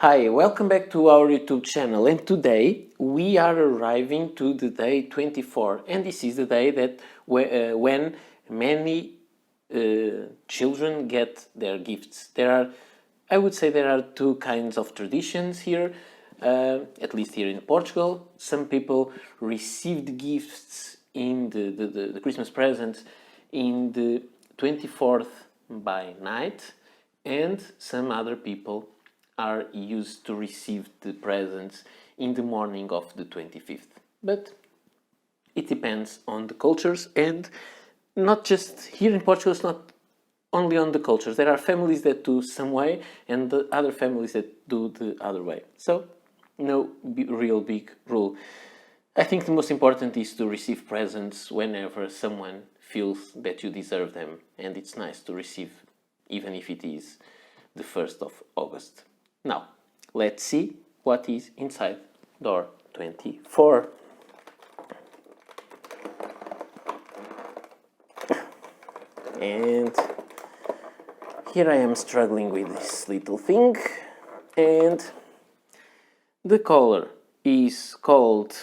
Hi, welcome back to our YouTube channel, and today we are arriving to the day 24, and this is the day that when many children get their gifts. I would say there are two kinds of traditions here, at least here in Portugal. Some people received gifts in the Christmas presents in the 24th by night, and some other people are used to receive the presents in the morning of the 25th. But it depends on the cultures, and not just here in Portugal, it's not only on the cultures. There are families that do some way and the other families that do the other way. So, no real big rule. I think the most important is to receive presents whenever someone feels that you deserve them, and it's nice to receive even if it is the 1st of August. Now, let's see what is inside door 24. And here I am struggling with this little thing, and the color is called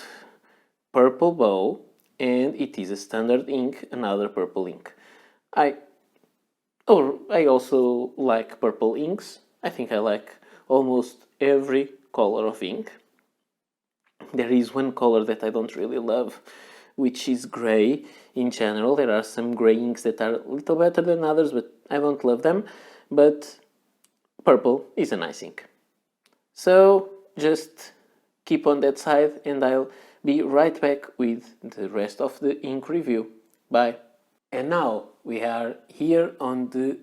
Purple Bow, and it is a standard ink, another purple ink. I also like purple inks. I think I like almost every color of ink. There is one color that I don't really love, which is gray in general. There are some gray inks that are a little better than others, but I don't love them. But purple is a nice ink. So just keep on that side, and I'll be right back with the rest of the ink review. Bye. And now we are here on the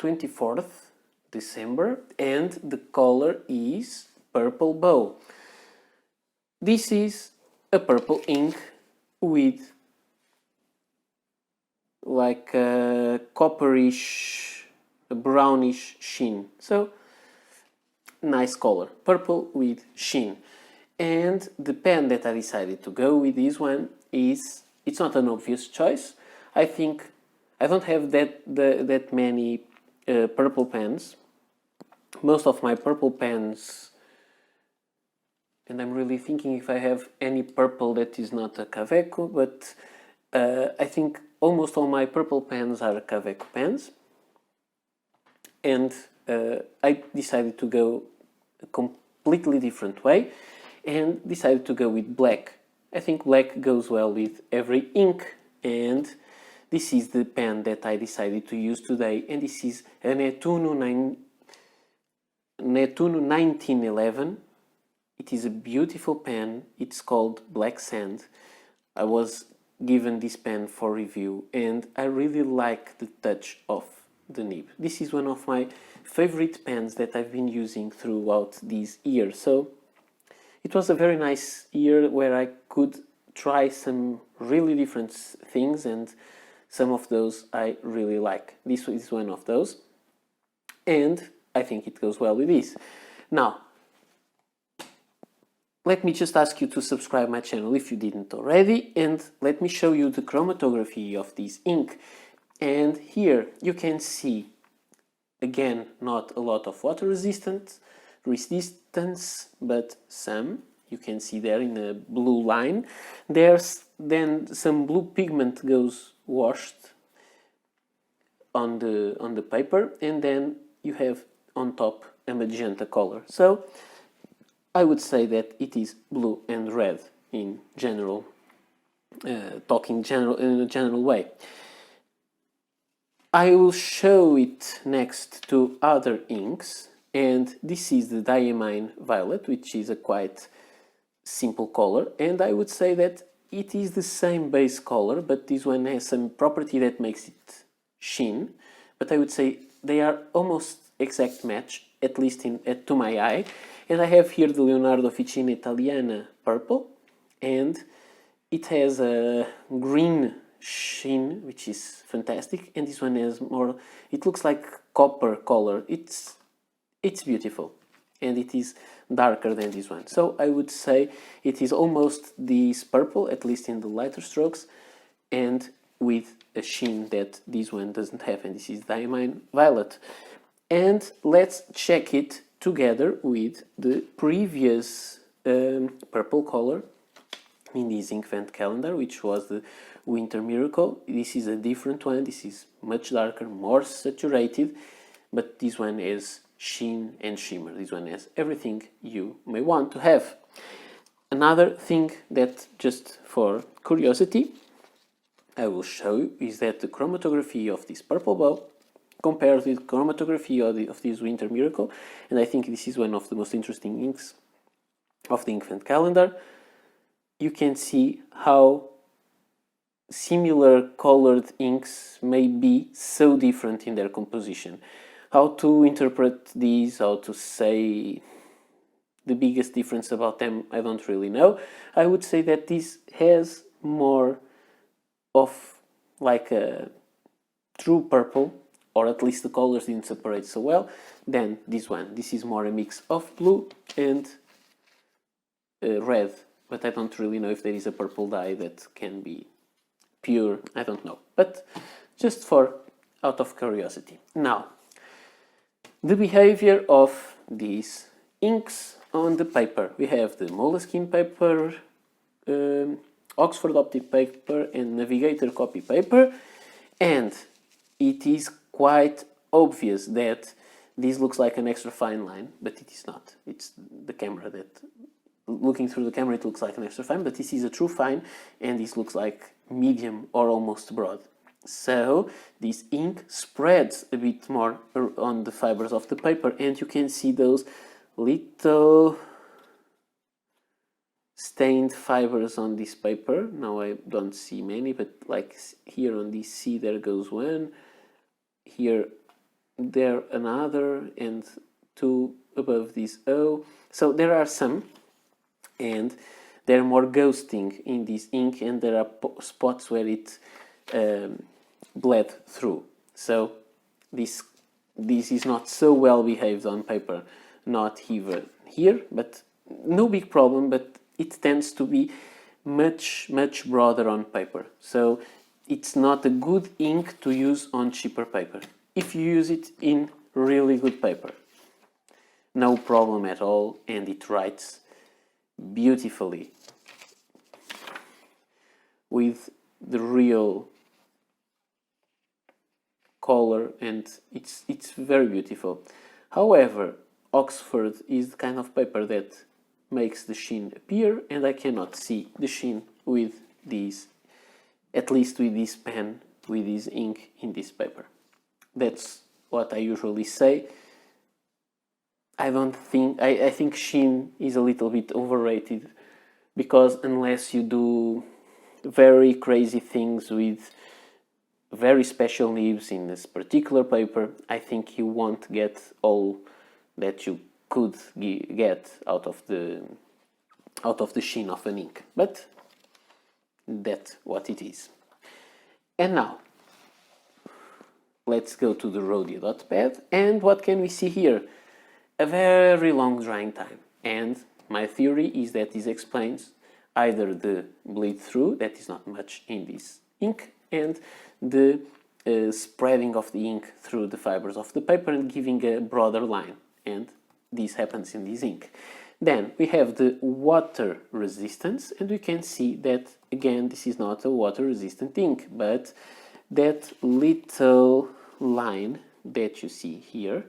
24th December, and the color is Purple Bow. This is a purple ink with like a copperish, a brownish sheen. So, nice color. Purple with sheen. And the pen that I decided to go with this one is, it's not an obvious choice. I think I don't have that many purple pens. Most of my purple pens, and I'm really thinking if I have any purple that is not a Kaweco, but I think almost all my purple pens are Kaweco pens. And I decided to go a completely different way and decided to go with black. I think black goes well with every ink, and this is the pen that I decided to use today, and this is a Nettuno 1911. It is a beautiful pen. It's called Black Sand. I was given this pen for review, and I really like the touch of the nib. This is one of my favorite pens that I've been using throughout this year. So it was a very nice year where I could try some really different things, and some of those I really like. This is one of those, and I think it goes well with this. Now, let me just ask you to subscribe my channel if you didn't already, and let me show you the chromatography of this ink. And here you can see, again, not a lot of water resistance, but some. You can see there in a blue line. There's then some blue pigment goes washed on the paper, and then you have on top a magenta color. So I would say that it is blue and red in general, in a general way. I will show it next to other inks, and this is the Diamine Violet, which is a quite simple color, and I would say that it is the same base color, but this one has some property that makes it sheen. But I would say they are almost exact match, at least to my eye. And I have here the Leonardo Ficina Italiana purple, and it has a green sheen, which is fantastic. And this one has more, it looks like copper color. It's beautiful, and it is darker than this one. So I would say it is almost this purple, at least in the lighter strokes, and with a sheen that this one doesn't have, and this is Diamine Violet. And let's check it together with the previous purple color in this Inkvent Calendar, which was the Winter Miracle. This is a different one. This is much darker, more saturated, but this one has sheen and shimmer. This one has everything you may want to have. Another thing that, just for curiosity, I will show you is that the chromatography of this purple bow compared with chromatography of this Winter Miracle, and I think this is one of the most interesting inks of the Inkvent Calendar. You can see how similar colored inks may be so different in their composition. How to interpret these, how to say the biggest difference about them, I don't really know. I would say that this has more of like a true purple, or at least the colors didn't separate so well, than this one. This is more a mix of blue and red, but I don't really know if there is a purple dye that can be pure. I don't know, but just for out of curiosity. Now, the behavior of these inks on the paper. We have the Moleskine paper, Oxford Optic paper and Navigator copy paper, and it is quite obvious that this looks like an extra fine line, but it is not. It's the camera that, looking through the camera, it looks like an extra fine, but this is a true fine, and this looks like medium or almost broad. So this ink spreads a bit more on the fibers of the paper, and you can see those little stained fibers on this paper. Now I don't see many, but like here on this C there goes one, here there another, and two above this O. So there are some, and they're more ghosting in this ink, and there are spots where it bled through. So this is not so well behaved on paper, not even here, but no big problem, but it tends to be much broader on paper. So it's not a good ink to use on cheaper paper. If you use it in really good paper, no problem at all, and it writes beautifully with the real color, and it's very beautiful. However, Oxford is the kind of paper that makes the sheen appear, and I cannot see the sheen with these, at least with this pen, with this ink in this paper. That's what I usually say. I think sheen is a little bit overrated, because unless you do very crazy things with very special nibs in this particular paper, I think you won't get all that you could get out of the sheen of an ink. But that's what it is. And now let's go to the Rhodia dot pad, and what can we see here? A very long drying time, and my theory is that this explains either the bleed through, that is not much in this ink, and the spreading of the ink through the fibers of the paper and giving a broader line, and this happens in this ink. Then we have the water resistance, and we can see that again this is not a water resistant ink, but that little line that you see here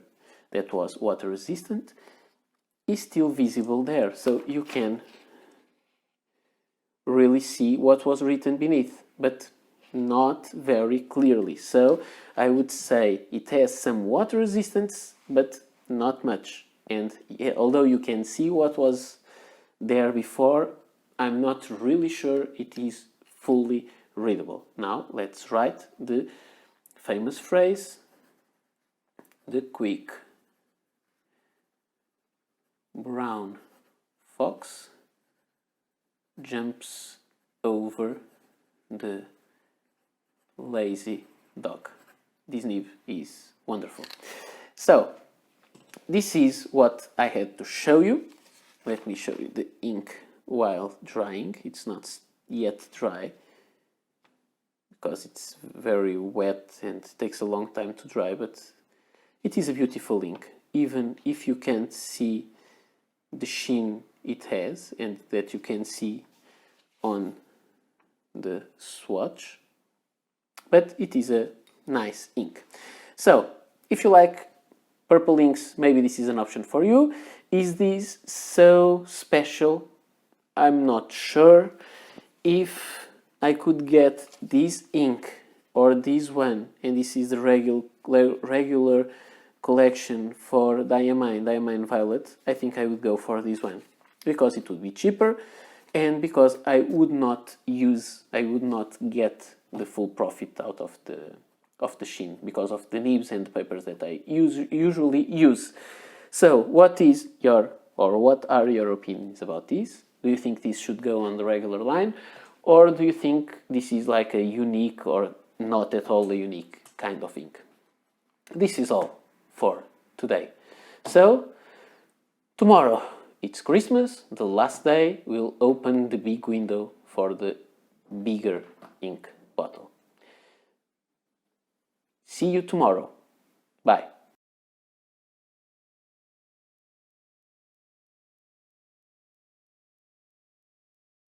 that was water resistant is still visible there, so you can really see what was written beneath, but not very clearly. So I would say it has some water resistance, but not much. And yeah, although you can see what was there before, I'm not really sure it is fully readable. Now let's write the famous phrase, the quick brown fox jumps over the lazy dog. This nib is wonderful. So this is what I had to show you. Let me show you the ink while drying. It's not yet dry because it's very wet and takes a long time to dry, but it is a beautiful ink. even if you can't see the sheen it has and that you can see on the swatch, but it is a nice ink. So if you like purple inks, maybe this is an option for you. Is this so special? I'm not sure. If I could get this ink or this one, and this is the regular collection for Diamine Violet, I think I would go for this one because it would be cheaper and because I would not get the full profit out of the sheen because of the nibs and the papers that I usually use. So what are your opinions about this? Do you think this should go on the regular line, or do you think this is like a unique or not at all a unique kind of ink? This is all for today. So tomorrow it's Christmas, the last day we'll open the big window for the bigger ink bottle. See you tomorrow. Bye.